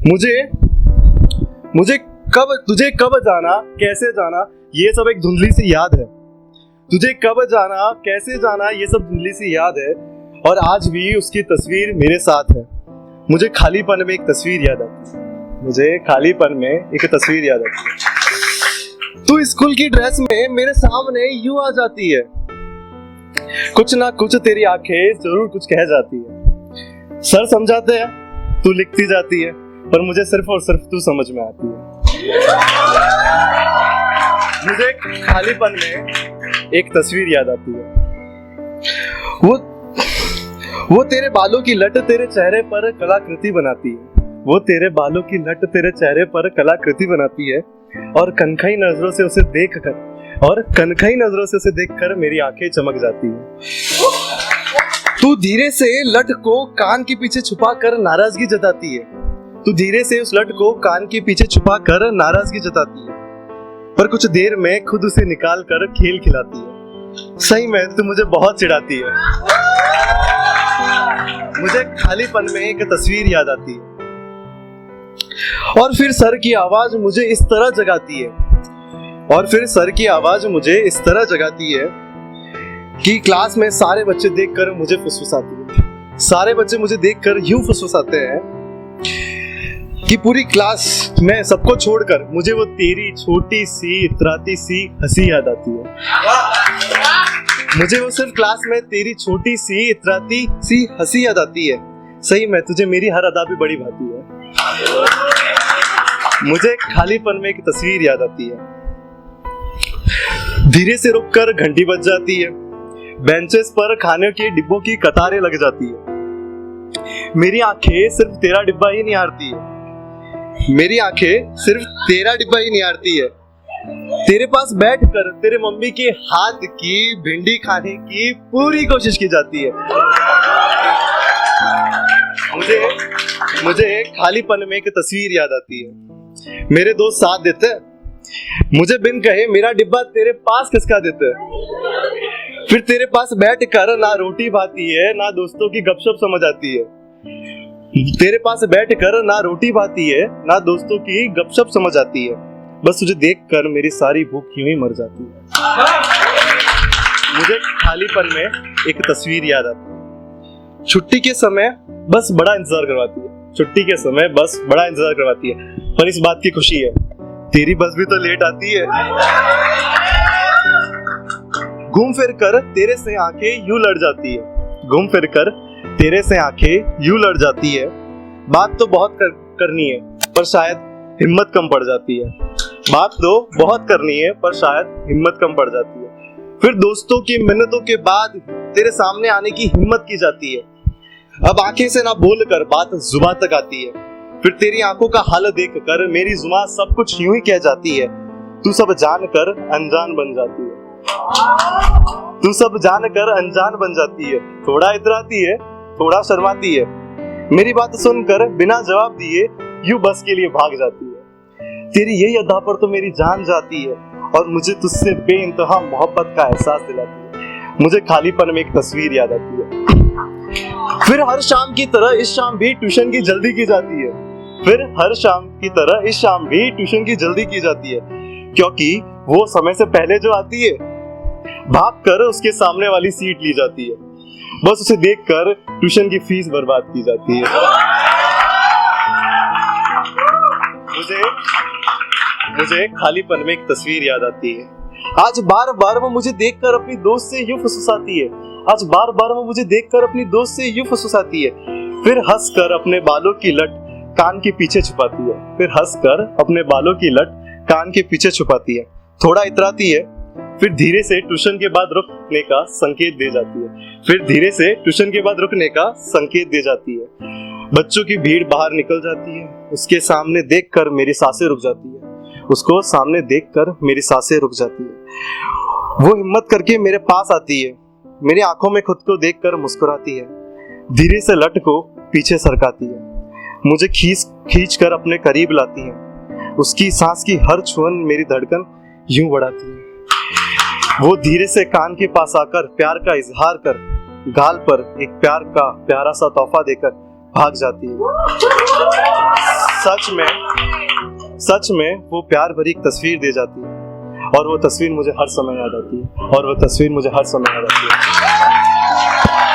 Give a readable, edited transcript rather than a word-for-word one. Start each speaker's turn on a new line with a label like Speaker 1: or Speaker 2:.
Speaker 1: मुझे मुझे तुझे कब जाना, कैसे जाना, ये सब एक धुंधली सी याद है। तुझे कब जाना, कैसे जाना, ये सब धुंधली सी याद है, और आज भी उसकी तस्वीर मेरे साथ है। मुझे खालीपन में एक तस्वीर याद आती है। मुझे खालीपन में एक तस्वीर याद आती है। तू स्कूल की ड्रेस में मेरे सामने यूं आ जाती है। कुछ ना कुछ तेरी आंखें जरूर कुछ कह जाती है। सर समझाते हैं, तू लिखती जाती है, पर मुझे सिर्फ और सिर्फ तू समझ में आती है। मुझे खालीपन में एक तस्वीर याद आती है। वो तेरे बालों की लट तेरे चेहरे पर कलाकृति बनाती है। वो तेरे बालों की लट तेरे चेहरे पर कलाकृति बनाती है, और कनखई नजरों से उसे देखकर मेरी आंखें चमक जाती है। तू धीरे से लट को कान के पीछे छुपा कर नाराजगी जताती है। तू धीरे से उस लट को कान के पीछे छुपा कर नाराजगी जताती है, पर कुछ देर में खुद उसे निकाल कर खेल खिलाती है। सही में तू मुझे बहुत चिढ़ाती है। मुझे खालीपन में एक तस्वीर याद आती है। और फिर सर की आवाज मुझे इस तरह जगाती है कि क्लास में सारे बच्चे देखकर मुझे फुसफुसाती है। सारे बच्चे मुझे देखकर यूं फुसफुसाते हैं कि पूरी क्लास में सबको छोड़कर मुझे वो तेरी छोटी सी इतराती सी हंसी याद आती है। मुझे वो सिर्फ क्लास में तेरी छोटी सी इतराती सी हंसी याद आती है। सही में तुझे मेरी हर अदा भी बड़ी भाती है। मुझे खालीपन में एक तस्वीर याद आती है। धीरे से रुककर घंटी बज जाती है। बेंचेस पर खाने के डिब्बों की कतारें लग जाती है। मेरी आंखें सिर्फ तेरा डिब्बा ही निहारती है। तेरे पास बैठकर तेरे मम्मी के हाथ की भिंडी खाने की पूरी कोशिश की जाती है। मुझे खालीपन में एक तस्वीर याद आती है। मेरे दोस्त साथ देते हैं, मुझे बिन कहे मेरा डिब्बा तेरे पास खिसका देते हैं। फिर तेरे पास बैठकर ना रोटी भाती है, ना दोस्तों की गपशप समझ आती है। तेरे पास बैठकर ना रोटी भाती है, ना दोस्तों की गपशप समझ आती है। बस तुझे देखकर मेरी सारी भूख यूं ही मर जाती है। मुझे खालीपन में एक तस्वीर याद आती है। छुट्टी के समय बस बड़ा इंतजार करवाती है, पर इस बात की खुशी है तेरी बस भी तो लेट आती है। घूम फिर कर तेरे से आंखें यूं लड़ जाती है। बात तो बहुत करनी है, पर शायद हिम्मत कम पड़ जाती है। फिर दोस्तों की मिन्नतों के बाद तेरे सामने आने की हिम्मत की जाती है। अब आंखें से ना बोलकर बात जुबान तक आती है। फिर तेरी आंखों का हाल देखकर मेरी जुबान सब कुछ यूं ही कह जाती है। तू सब जानकर अनजान बन जाती है। थोड़ा इतराती है, थोड़ा शर्माती है। मेरी बात सुनकर बिना जवाब दिए यूं बस के लिए भाग जाती है। तेरी यही अदा पर तो मेरी जान जाती है, और मुझे तुझसे बेइंतहा मोहब्बत का एहसास दिलाती है। मुझे खालीपन में एक तस्वीर याद आती है। फिर हर शाम की तरह इस शाम भी ट्यूशन की जल्दी की जाती है। क्योंकि वो समय से पहले जो आती है, भागकर उसके सामने वाली सीट ली जाती है। बस उसे देखकर ट्यूशन की फीस बर्बाद की जाती है। मुझे खालीपन में एक तस्वीर याद आती है। आज बार बार वो मुझे देखकर अपनी दोस्त से यूं फुसफुसाती है। फिर हंसकर अपने बालों की लट कान के पीछे छुपाती है। थोड़ा इतराती है, फिर धीरे से ट्यूशन के बाद रुकने का संकेत दे जाती है। बच्चों की भीड़ बाहर निकल जाती है। उसको सामने देखकर मेरी सांसें रुक जाती है। वो हिम्मत करके मेरे पास आती है। मेरी आंखों में खुद को देखकर मुस्कुराती है। धीरे से लट को पीछे सरकाती है। मुझे खींच कर अपने करीब लाती है। उसकी सांस की हर छुअन मेरी धड़कन यूं बढ़ाती है। वो धीरे से कान के पास आकर प्यार का इजहार कर गाल पर एक प्यार का प्यारा सा तोहफा देकर भाग जाती है। सच में वो प्यार भरी एक तस्वीर दे जाती है, और वो तस्वीर मुझे हर समय याद आती है, और वो तस्वीर मुझे हर समय याद आती है।